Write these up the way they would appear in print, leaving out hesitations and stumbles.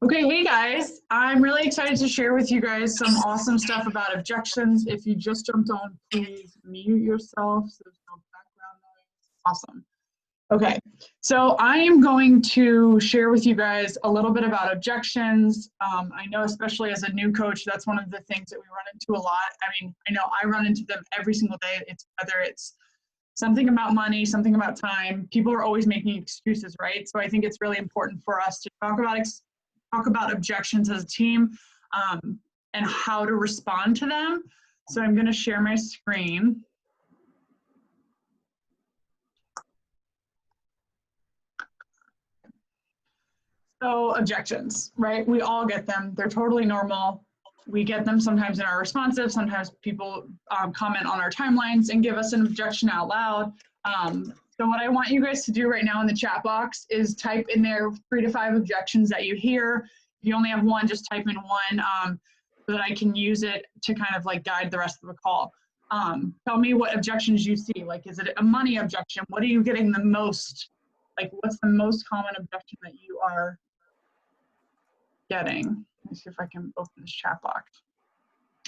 Okay, hey guys, I'm really excited to share with you guys some awesome stuff about objections. If you just jumped on, please mute yourself so there's no background noise. Awesome. Okay, so I am going to share with you guys a little bit about objections. I know especially as a new coach, that's one of the things that we run into a lot. I mean, I know I run into them every single day. It's whether it's something about money, something about time. People are always making excuses, right? So I think it's really important for us to talk about objections as a team and how to respond to them. So I'm going to share my screen. So objections, right? We all get them. They're totally normal. We get them sometimes in our responsive. Sometimes people comment on our timelines and give us an objection out loud. So what I want you guys to do right now in the chat box is type in there 3 to 5 objections that you hear. If you only have one, just type in one so that I can use it to kind of like guide the rest of the call. Tell me what objections you see. Like, is it a money objection? What are you getting the most? Like, what's the most common objection that you are getting? Let me see if I can open this chat box.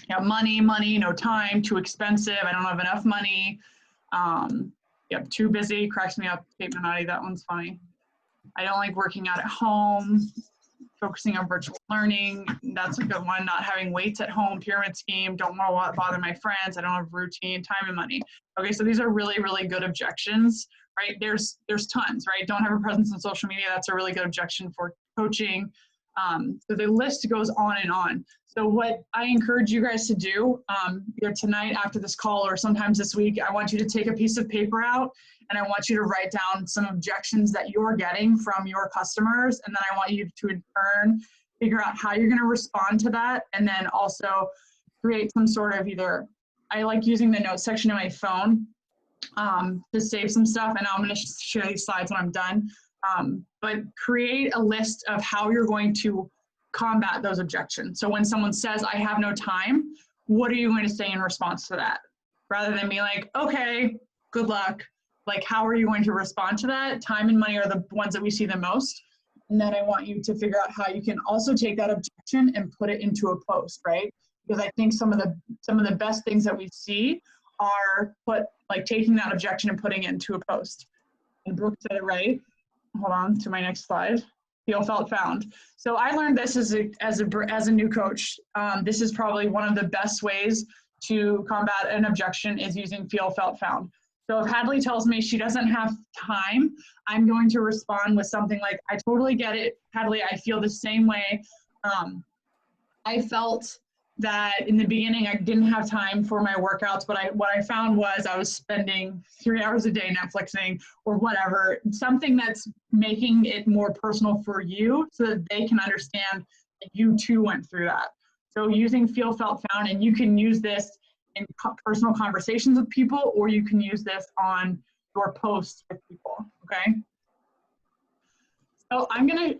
Yeah, money, no time, too expensive, I don't have enough money. Yep, too busy, cracks me up. Kate Minotti, that one's funny. I don't like working out at home, focusing on virtual learning, that's a good one. Not having weights at home, pyramid scheme, don't want to bother my friends, I don't have routine, time and money. Okay, so these are really, really good objections, right? There's tons, right? Don't have a presence on social media, that's a really good objection for coaching. So the list goes on and on. So what I encourage you guys to do, either tonight after this call or sometimes this week, I want you to take a piece of paper out and I want you to write down some objections that you're getting from your customers. And then I want you to in turn figure out how you're going to respond to that. And then also create some sort of either, I like using the notes section of my phone to save some stuff. And I'm going to share these slides when I'm done. But create a list of how you're going to combat those objections. So when someone says, I have no time, what are you going to say in response to that? Rather than be like, okay, good luck. Like, how are you going to respond to that? Time and money are the ones that we see the most. And then I want you to figure out how you can also take that objection and put it into a post, right? Because I think some of the best things that we see are taking that objection and putting it into a post. And Brooke said it right. Hold on to my next slide. Feel, felt, found. So I learned this as a new coach. This is probably one of the best ways to combat an objection is using feel, felt, found. So if Hadley tells me she doesn't have time, I'm going to respond with something like, I totally get it, Hadley, I feel the same way. I felt that in the beginning I didn't have time for my workouts, but what I found was I was spending 3 hours a day Netflixing or whatever, something that's making it more personal for you so that they can understand that you too went through that. So using feel, felt, found, and you can use this in personal conversations with people, or you can use this on your posts with people, okay? So I'm gonna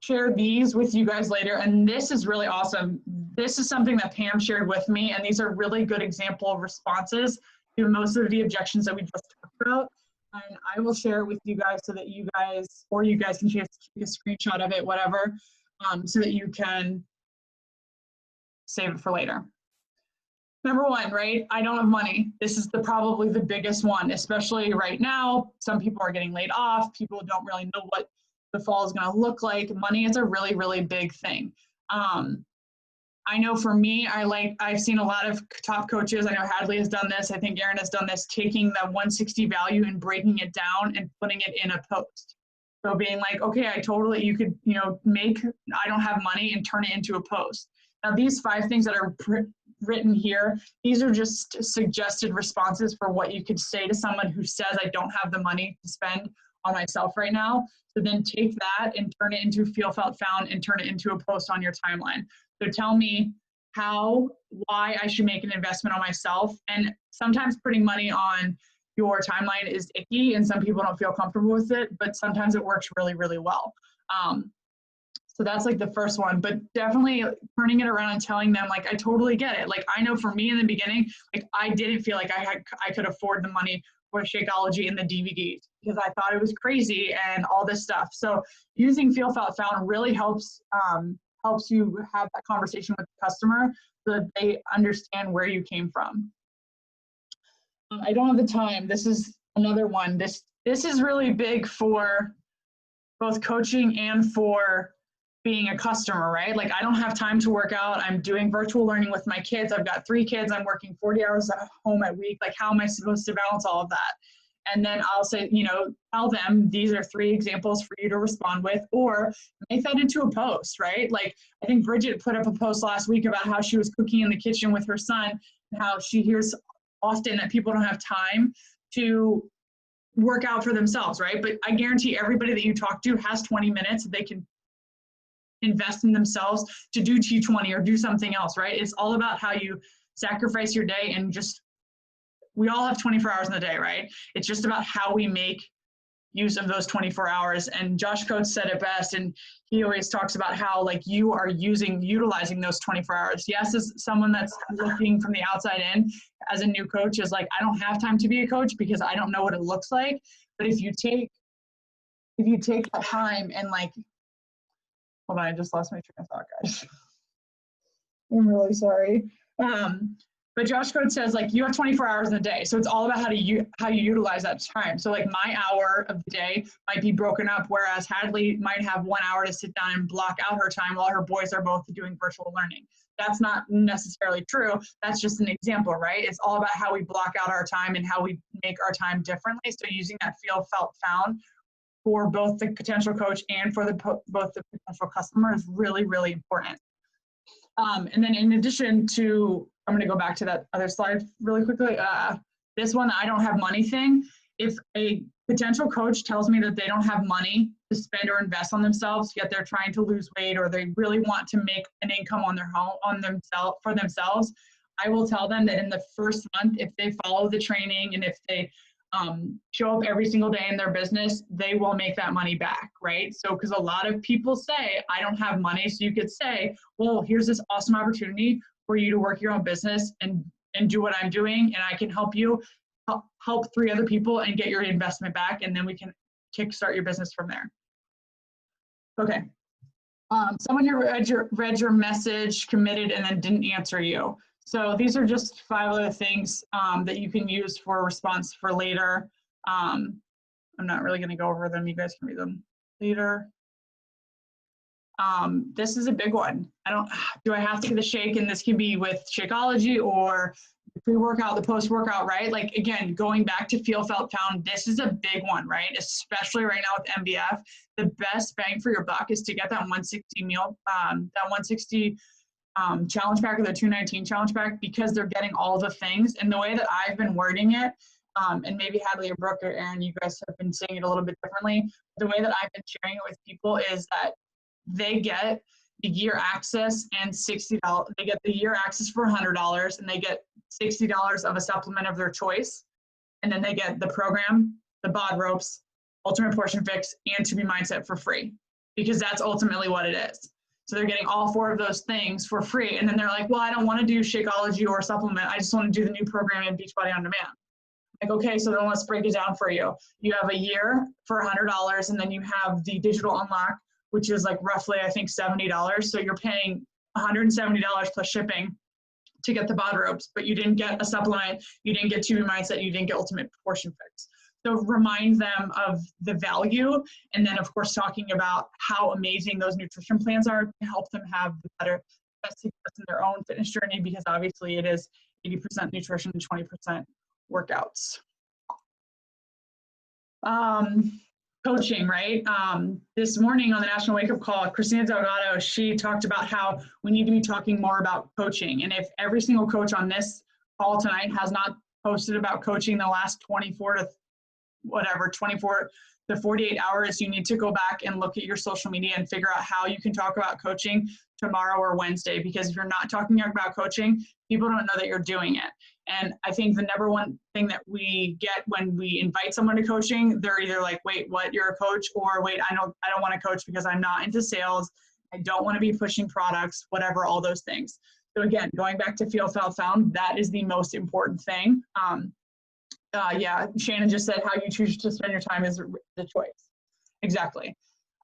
share these with you guys later, and this is really awesome. This is something that Pam shared with me, and these are really good example responses to most of the objections that we just talked about. And I will share it with you guys so that you guys can take a screenshot of it, whatever, so that you can save it for later. Number one, right? I don't have money. This is probably the biggest one, especially right now. Some people are getting laid off. People don't really know what the fall is going to look like. Money is a really, really big thing. I know for me, I've seen a lot of top coaches. I know Hadley has done this. I think Aaron has done this, taking the 160 value and breaking it down and putting it in a post. So being like, okay, you could, make, I don't have money and turn it into a post. Now these 5 things that are written here, these are just suggested responses for what you could say to someone who says, I don't have the money to spend on myself right now. So then take that and turn it into feel, felt, found, and turn it into a post on your timeline. So tell me why I should make an investment on myself. And sometimes putting money on your timeline is icky and some people don't feel comfortable with it, but sometimes it works really, really well. So that's like the first one, but definitely turning it around and telling them, like, I totally get it. Like, I know for me in the beginning, like, I didn't feel like I could afford the money for Shakeology in the DVDs because I thought it was crazy and all this stuff. So using Feel, Felt, Found really helps you have that conversation with the customer so that they understand where you came from. I don't have the time. This is another one. This is really big for both coaching and for being a customer, right? Like I don't have time to work out. I'm doing virtual learning with my kids. I've got 3 kids. I'm working 40 hours at home a week. Like how am I supposed to balance all of that? And then I'll say, tell them these are 3 examples for you to respond with, or make that into a post, right? Like I think Bridget put up a post last week about how she was cooking in the kitchen with her son and how she hears often that people don't have time to work out for themselves, right? But I guarantee everybody that you talk to has 20 minutes that they can invest in themselves to do T20 or do something else, right? It's all about how you sacrifice your day and just, we all have 24 hours in the day, right? It's just about how we make use of those 24 hours. And Josh Coates said it best, and he always talks about how like you are utilizing those 24 hours. Yes, as someone that's looking from the outside in, as a new coach is like, I don't have time to be a coach because I don't know what it looks like. But if you take that time and like, hold on, I just lost my train of thought, guys. I'm really sorry. But Josh Coates says like you have 24 hours in a day, so it's all about how you utilize that time. So like my hour of the day might be broken up, whereas Hadley might have 1 hour to sit down and block out her time while her boys are both doing virtual learning. That's not necessarily true. That's just an example, right? It's all about how we block out our time and how we make our time differently. So using that Feel, Felt, Found for both the potential coach and for both the potential customer is really, really important. And then in addition to, I'm going to go back to that other slide really quickly. This one, I don't have money thing. If a potential coach tells me that they don't have money to spend or invest on themselves, yet they're trying to lose weight or they really want to make an income on their home, for themselves, I will tell them that in the first month, if they follow the training and if they show up every single day in their business, they will make that money back, right? So, because a lot of people say, I don't have money. So you could say, well, here's this awesome opportunity for you to work your own business and do what I'm doing. And I can help you help 3 other people and get your investment back. And then we can kickstart your business from there. Okay. Someone here read your message, committed, and then didn't answer you. So these are just 5 other things that you can use for a response for later. I'm not really going to go over them. You guys can read them later. This is a big one. Do I have to get a shake? And this can be with Shakeology or the pre-workout, the post-workout, right? Like, again, going back to Feel, Felt, Found, this is a big one, right? Especially right now with MBF. The best bang for your buck is to get that 160 meal, that 160 challenge pack or the 219 challenge pack, because they're getting all the things. And the way that I've been wording it, and maybe Hadley or Brooke or Aaron, you guys have been saying it a little bit differently. The way that I've been sharing it with people is that they get the year access and $60. They get the year access for $100 and they get $60 of a supplement of their choice. And then they get the program, the bod ropes, ultimate portion fix, and To Be Mindset for free, because that's ultimately what it is. So they're getting all 4 of those things for free. And then they're like, well, I don't want to do Shakeology or supplement. I just want to do the new program in Beachbody On Demand. Like, okay, so then let's break it down for you. You have a year for $100, and then you have the digital unlock, which is like roughly, I think, $70. So you're paying $170 plus shipping to get the bod ropes, but you didn't get a supplement, you didn't get To Be Mindset, you didn't get ultimate portion fix. So remind them of the value, and then of course talking about how amazing those nutrition plans are to help them have the best success in their own fitness journey, because obviously it is 80% nutrition and 20% workouts. Coaching, right? This morning on the National Wake Up Call, Christina Delgado, she talked about how we need to be talking more about coaching. And if every single coach on this call tonight has not posted about coaching the last 24 to 48 hours, you need to go back and look at your social media and figure out how you can talk about coaching tomorrow or Wednesday. Because if you're not talking about coaching, people don't know that you're doing it. And I think the number one thing that we get when we invite someone to coaching, they're either like, wait, what, you're a coach? Or wait, I don't want to coach because I'm not into sales. I don't want to be pushing products, whatever, all those things. So again, going back to Feel, Felt, Found, that is the most important thing. Yeah, Shannon just said how you choose to spend your time is the choice. Exactly.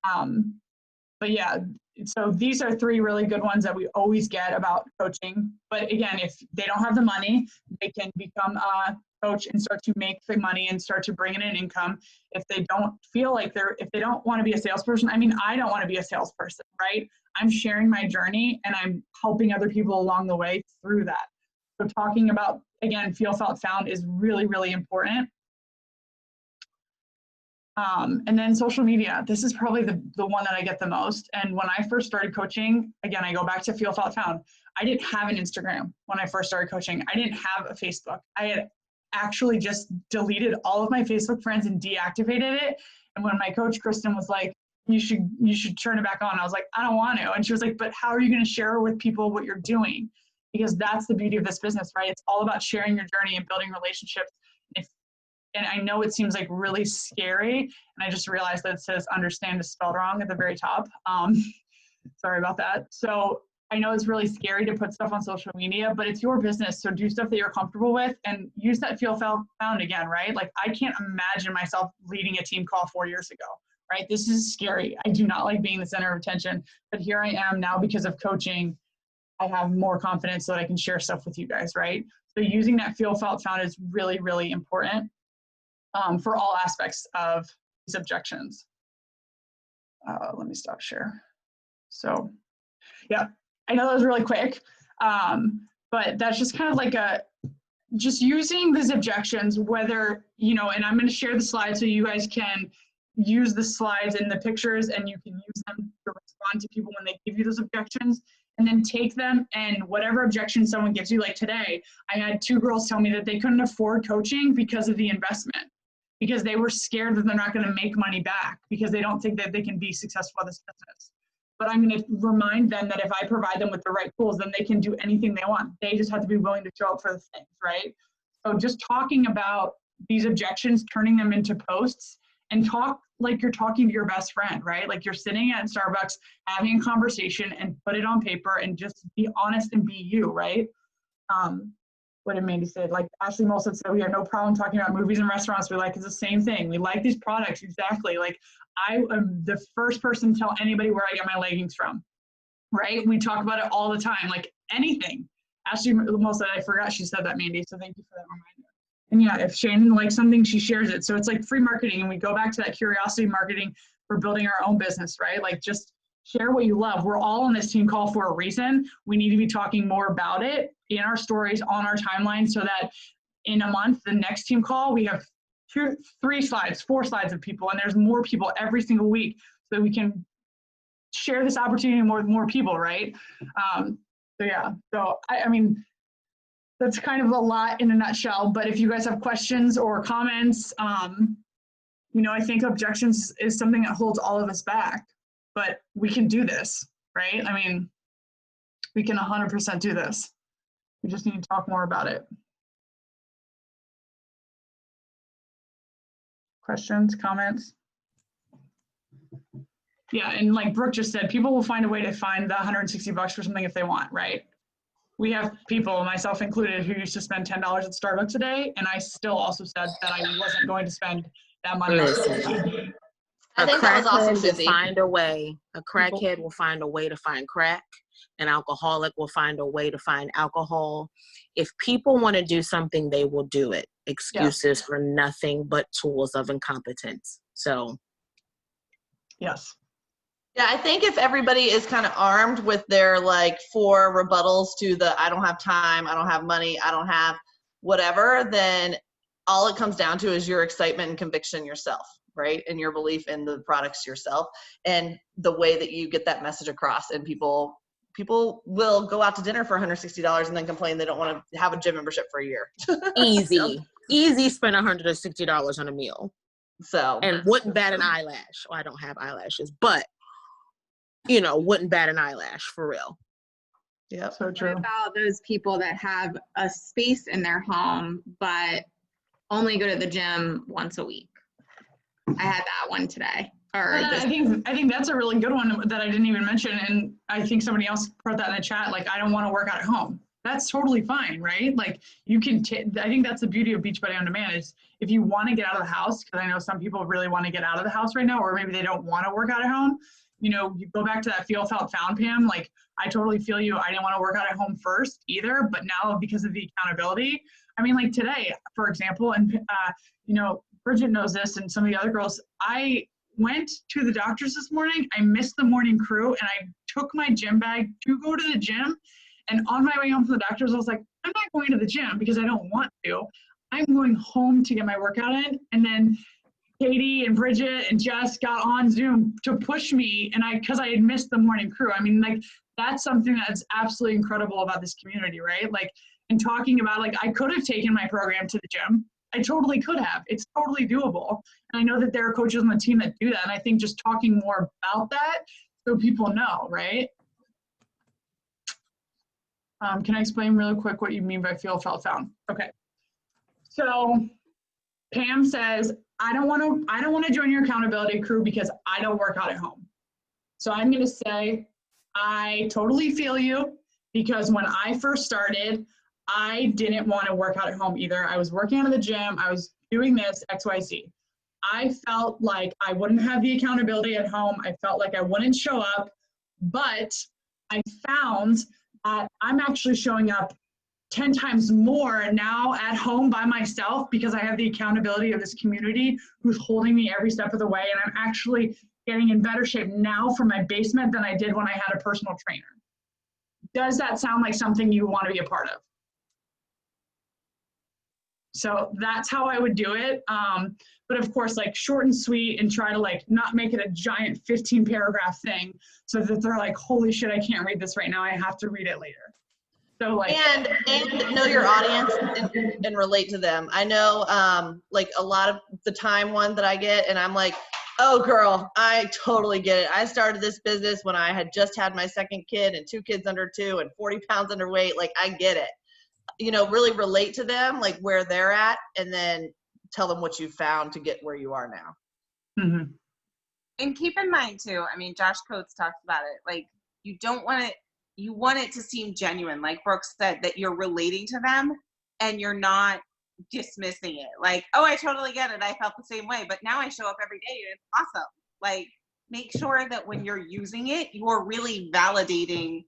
But yeah, so these are 3 really good ones that we always get about coaching. But again, if they don't have the money, they can become a coach and start to make the money and start to bring in an income. If they don't feel like if they don't want to be a salesperson, I mean, I don't want to be a salesperson, right? I'm sharing my journey and I'm helping other people along the way through that. So talking about, again, feel, felt, found is really, really important. And then social media, this is probably the one that I get the most. And when I first started coaching, again, I go back to feel, felt, found. I didn't have an Instagram when I first started coaching. I didn't have a Facebook. I had actually just deleted all of my Facebook friends and deactivated it. And when my coach, Kristen, was like, you should turn it back on, I was like, I don't want to. And she was like, but how are you going to share with people what you're doing? Because that's the beauty of this business, right? It's all about sharing your journey and building relationships. And I know it seems like really scary, and I just realized that it says understand is spelled wrong at the very top. Sorry about that. So I know it's really scary to put stuff on social media, but it's your business. So do stuff that you're comfortable with and use that feel, felt, found again, right? Like I can't imagine myself leading a team call 4 years ago, right? This is scary. I do not like being the center of attention, but here I am now because of coaching. I have more confidence so that I can share stuff with you guys, right? So using that feel, felt, found is really, really important. For all aspects of these objections. Let me stop share. So yeah, I know that was really quick, but that's just kind of like just using these objections, whether, and I'm going to share the slides so you guys can use the slides and the pictures and you can use them to respond to people when they give you those objections. And then take them and whatever objection someone gives you, like today, I had 2 girls tell me that they couldn't afford coaching because of the investment, because they were scared that they're not going to make money back because they don't think that they can be successful in this business. But I'm going to remind them that if I provide them with the right tools, then they can do anything they want. They just have to be willing to show up for the things, right? So just talking about these objections, turning them into posts, and talk like you're talking to your best friend, right? Like you're sitting at Starbucks, having a conversation, and put it on paper and just be honest and be you, right? What did Mandy say? Like Ashley Molson said, we have no problem talking about movies and restaurants we like. It's the same thing. We like these products, exactly. Like I am the first person to tell anybody where I get my leggings from, right? We talk about it all the time, like anything. Ashley Molson, I forgot she said that, Mandy, so thank you for that reminder. And yeah, if Shannon likes something, she shares it. So it's like free marketing, and we go back to that curiosity marketing for building our own business, right? Like just share what you love. We're all on this team call for a reason. We need to be talking more about it in our stories, on our timeline, so that in a month, the next team call, we have 2, 3 slides, 4 slides of people, and there's more people every single week so that we can share this opportunity with more people, right? So yeah, so I mean, that's kind of a lot in a nutshell, but if you guys have questions or comments, I think objections is something that holds all of us back, but we can do this, right? I mean, we can 100% do this. We just need to talk more about it. Questions, comments? Yeah, and like Brooke just said, people will find a way to find the $160 for something if they want, right? We have people, myself included, who used to spend $10 at Starbucks a day, and I still also said that I wasn't going to spend that money. Listen, I think that was awesome, Susie. Find a way. A crackhead will find a way to find crack. An alcoholic will find a way to find alcohol. If people want to do something, they will do it. Excuses for nothing but tools of incompetence. So, yes. Yeah, I think if everybody is kind of armed with their 4 rebuttals to the I don't have time, I don't have money, I don't have whatever, then all it comes down to is your excitement and conviction yourself, right? And your belief in the products yourself and the way that you get that message across. And people will go out to dinner for $160 and then complain they don't want to have a gym membership for a year. Easy spend $160 on a meal. So, and wouldn't bat an eyelash. Well, I don't have eyelashes, but wouldn't bat an eyelash for real. Yeah, so true. What about those people that have a space in their home but only go to the gym once a week? I had that one today. I think that's a really good one that I didn't even mention, and I think somebody else put that in the chat. Like, I don't want to work out at home. that's totally fine, right? Like you can, I think that's the beauty of Beachbody On Demand is if you want to get out of the house, because I know some people really want to get out of the house right now, or maybe they don't want to work out at home. You know, you go back to that feel, felt, found, Pam. Like I totally feel you. I didn't want to work out at home first either, but now because of the accountability, I mean, like today, for example, and you know, Bridget knows this, and some of the other girls. I went to the doctor's this morning. I missed the morning crew, and I took my gym bag to go to the gym. And on my way home from the doctor's, I was like, I'm not going to the gym because I don't want to. I'm going home to get my workout in. And then Katie and Bridget and Jess got on Zoom to push me, and because I had missed the morning crew. I mean, like that's something that's absolutely incredible about this community, right? Like, and talking about like I could have taken my program to the gym. I totally could have. It's totally doable. And I know that there are coaches on the team that do that. And I think just talking more about that so people know, right? Can I explain really quick what you mean by feel, felt, found? Okay. So Pam says, I don't want to join your accountability crew because I don't work out at home. So I'm going to say, I totally feel you because when I first started, I didn't want to work out at home either. I was working out of the gym. I was doing this XYZ. I felt like I wouldn't have the accountability at home. I felt like I wouldn't show up, but I found that I'm actually showing up 10 times more now at home by myself because I have the accountability of this community who's holding me every step of the way. And I'm actually getting in better shape now for my basement than I did when I had a personal trainer. Does that sound like something you want to be a part of? So that's how I would do it. But of course, like short and sweet and try to like not make it a giant 15 paragraph thing so that they're like, holy shit, I can't read this right now. I have to read it later. So like, and know your audience and relate to them. I know like a lot of the time one that I get, and I'm like, oh girl, I totally get it. I started this business when I had just had my second kid and 2 kids under 2 and 40 pounds underweight. Like I get it. You know, really relate to them, like where they're at, and then tell them what you found to get where you are now. mm-hmm. And keep in mind too, I mean, Josh Coates talks about it, like you don't want it, you want it to seem genuine, like Brooke said, that you're relating to them and you're not dismissing it. Like, oh, I totally get it. I felt the same way, but now I show up every day and it's awesome. Like, make sure that when you're using it, you're really validating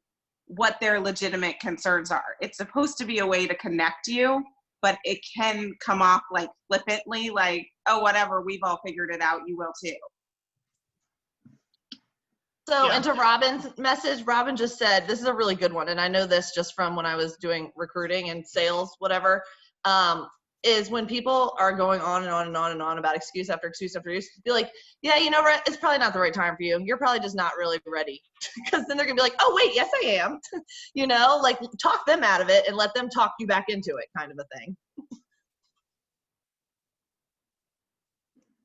what their legitimate concerns are. It's supposed to be a way to connect you, but it can come off like flippantly, like, oh, whatever, we've all figured it out, you will too. So, Yeah. and to Robin's message, Robin just said, this is a really good one, and I know this just from when I was doing recruiting and sales, whatever, is when people are going on and on and on and on about excuse after excuse after excuse, be like, yeah, you know, it's probably not the right time for you. You're probably just not really ready. Because then they're going to be like, oh, wait, yes, I am. You know, like talk them out of it and let them talk you back into it, kind of a thing.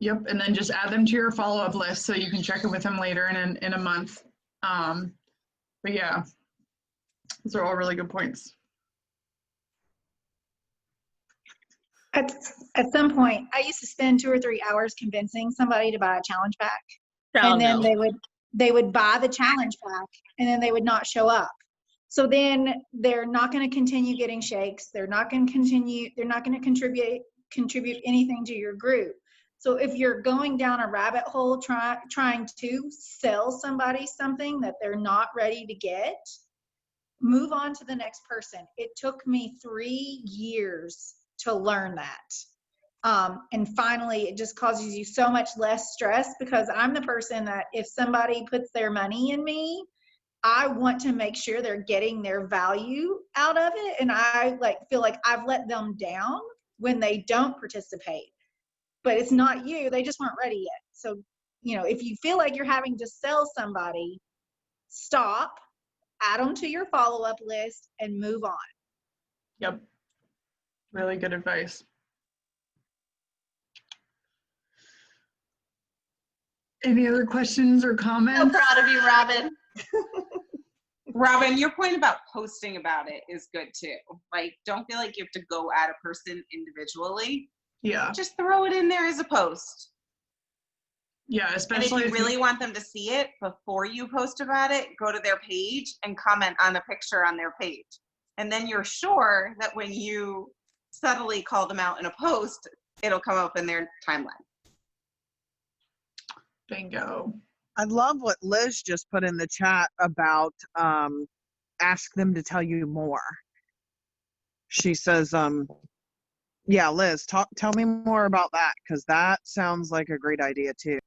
Yep, and then just add them to your follow-up list so you can check in with them later in a month. But yeah, those are all really good points. At some point, I used to spend 2 or 3 hours convincing somebody to buy a challenge pack, and then they would buy the challenge pack, and then they would not show up. So then they're not going to continue getting shakes. They're not going to continue. They're not going to contribute anything to your group. So if you're going down a rabbit hole trying to sell somebody something that they're not ready to get, move on to the next person. It took me 3 years to learn that. And finally, it just causes you so much less stress because I'm the person that if somebody puts their money in me, I want to make sure they're getting their value out of it. And I feel like I've let them down when they don't participate. But it's not you, they just weren't ready yet. So, you know, if you feel like you're having to sell somebody, stop, add them to your follow-up list, and move on. Yep. Really good advice. Any other questions or comments? So proud of you, Robin. Robin, your point about posting about it is good too. Like, don't feel like you have to go at a person individually. Yeah. Just throw it in there as a post. Yeah, And especially if you really want them to see it before you post about it, go to their page and comment on a picture on their page. And then you're sure that when you subtly call them out in a post, it'll come up in their timeline. Bingo. I love what Liz just put in the chat about ask them to tell you more. She says, yeah, Liz, tell me more about that, because that sounds like a great idea too.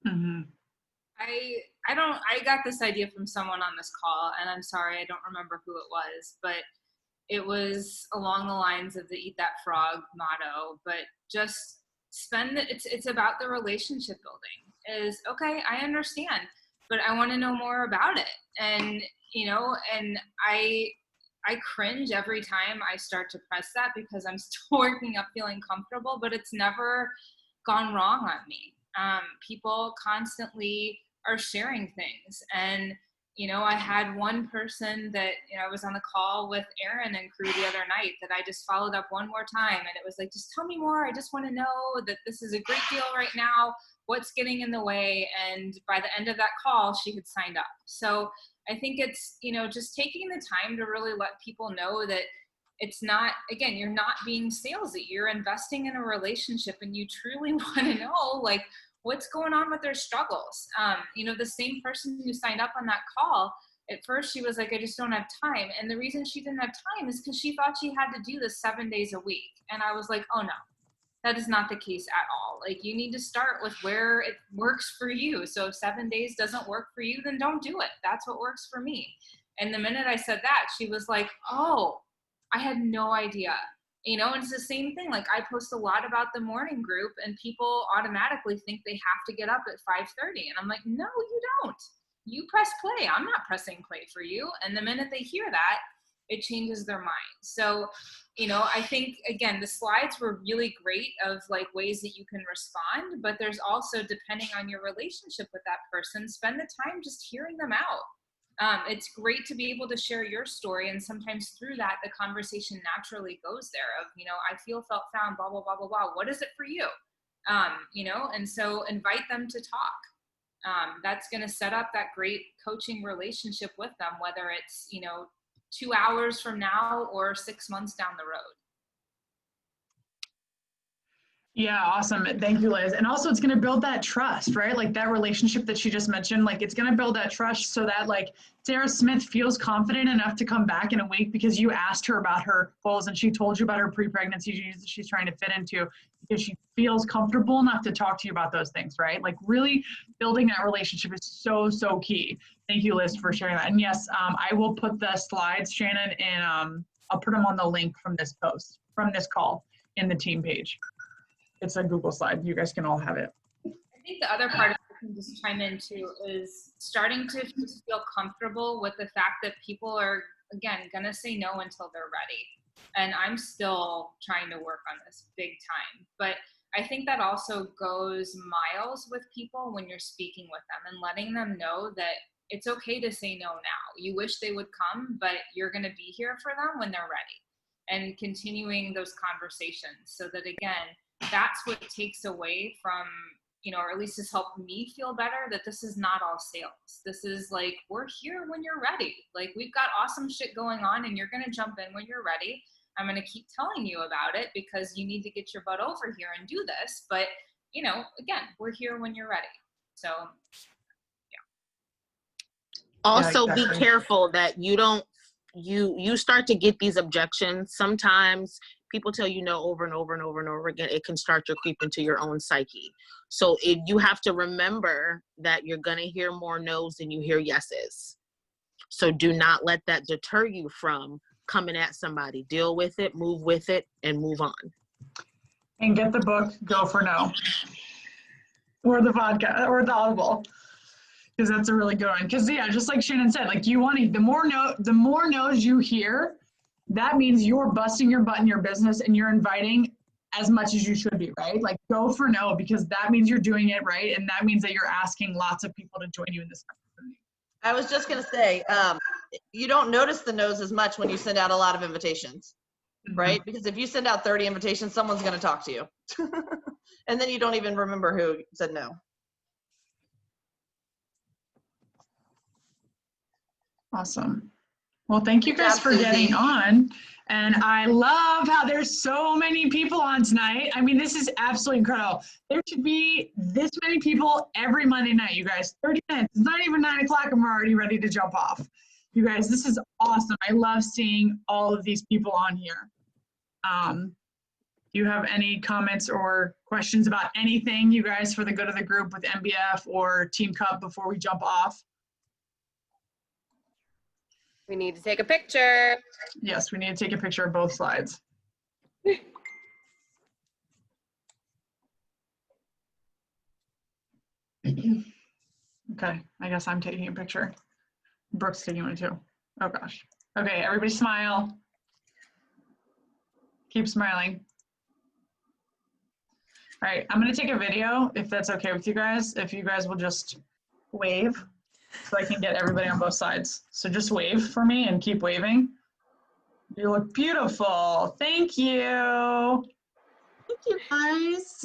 Mm-hmm. I got this idea from someone on this call, and I'm sorry, I don't remember who it was, but it was along the lines of the Eat That Frog motto, but just it's about the relationship building. Is okay, I understand, but I want to know more about it. And, and I cringe every time I start to press that because I'm still working up feeling comfortable, but it's never gone wrong on me. People constantly are sharing things. And, I had one person that, I was on the call with Aaron and crew the other night that I just followed up one more time. And it was like, just tell me more. I just want to know that this is a great deal right now. What's getting in the way? And by the end of that call, she had signed up. So I think it's, just taking the time to really let people know that it's not, again, you're not being salesy. You're investing in a relationship and you truly want to know, like, what's going on with their struggles. The same person who signed up on that call, at first she was like, I just don't have time. And the reason she didn't have time is because she thought she had to do this 7 days a week. And I was like, oh no, that is not the case at all. Like, you need to start with where it works for you. So if 7 days doesn't work for you, then don't do it. That's what works for me. And the minute I said that, she was like, oh, I had no idea. And it's the same thing. Like, I post a lot about the morning group and people automatically think they have to get up at 5:30. And I'm like, no, you don't. You press play. I'm not pressing play for you. And the minute they hear that, it changes their mind. So, I think, again, the slides were really great of like ways that you can respond, but there's also, depending on your relationship with that person, spend the time just hearing them out. It's great to be able to share your story, and sometimes through that, the conversation naturally goes there of, I feel, felt, found, blah, blah, blah, blah, blah. What is it for you? And so invite them to talk. That's going to set up that great coaching relationship with them, whether it's, 2 hours from now or 6 months down the road. Yeah, awesome. Thank you, Liz. And also it's going to build that trust, right? Like that relationship that she just mentioned, like it's going to build that trust so that like Sarah Smith feels confident enough to come back in a week because you asked her about her goals and she told you about her pre-pregnancy she's trying to fit into, because she feels comfortable enough to talk to you about those things, right? Like really building that relationship is so, so key. Thank you, Liz, for sharing that. And yes, I will put the slides, Shannon, and I'll put them on the link from this post, from this call in the team page. It's a Google slide. You guys can all have it. I think the other part I can just chime into is starting to just feel comfortable with the fact that people are, again, going to say no until they're ready. And I'm still trying to work on this big time. But I think that also goes miles with people when you're speaking with them and letting them know that it's okay to say no now. You wish they would come, but you're going to be here for them when they're ready. And continuing those conversations so that, again, that's what takes away from, or at least has helped me feel better, that this is not all sales. This is like, we're here when you're ready. Like, we've got awesome shit going on and you're going to jump in when you're ready. I'm going to keep telling you about it because you need to get your butt over here and do this. But, again, we're here when you're ready. So, yeah. Also, Yeah, exactly. be careful that you don't, you start to get these objections. Sometimes people tell you no over and over and over and over again. It can start to creep into your own psyche. So you have to remember that you're going to hear more no's than you hear yeses. So do not let that deter you from coming at somebody. Deal with it, move with it, and move on. And get the book, Go for No. Or the vodka, or the Audible. Because that's a really good one. Because yeah, just like Shannon said, like you want to, the more no's you hear, that means you're busting your butt in your business and you're inviting as much as you should be, right? Like go for no, because that means you're doing it right. And that means that you're asking lots of people to join you in this opportunity. I was just going to say, you don't notice the no's as much when you send out a lot of invitations, right? Because if you send out 30 invitations, someone's going to talk to you. And then you don't even remember who said no. Awesome. Well, thank you Good guys job, for getting Susie. on. And I love how there's so many people on tonight. I mean, this is absolutely incredible. There should be this many people every Monday night, you guys. 30 minutes. It's not even 9 o'clock and we're already ready to jump off. You guys, this is awesome. I love seeing all of these people on here. Do you have any comments or questions about anything, you guys, for the good of the group with MBF or Team Cup before we jump off? We need to take a picture. Yes, we need to take a picture of both slides. Okay, I guess I'm taking a picture. Brooke's taking one too. Oh gosh. Okay, everybody smile. Keep smiling. All right, I'm gonna take a video if that's okay with you guys. If you guys will just wave so I can get everybody on both sides. So just wave for me and keep waving. You look beautiful. Thank you. Thank you guys.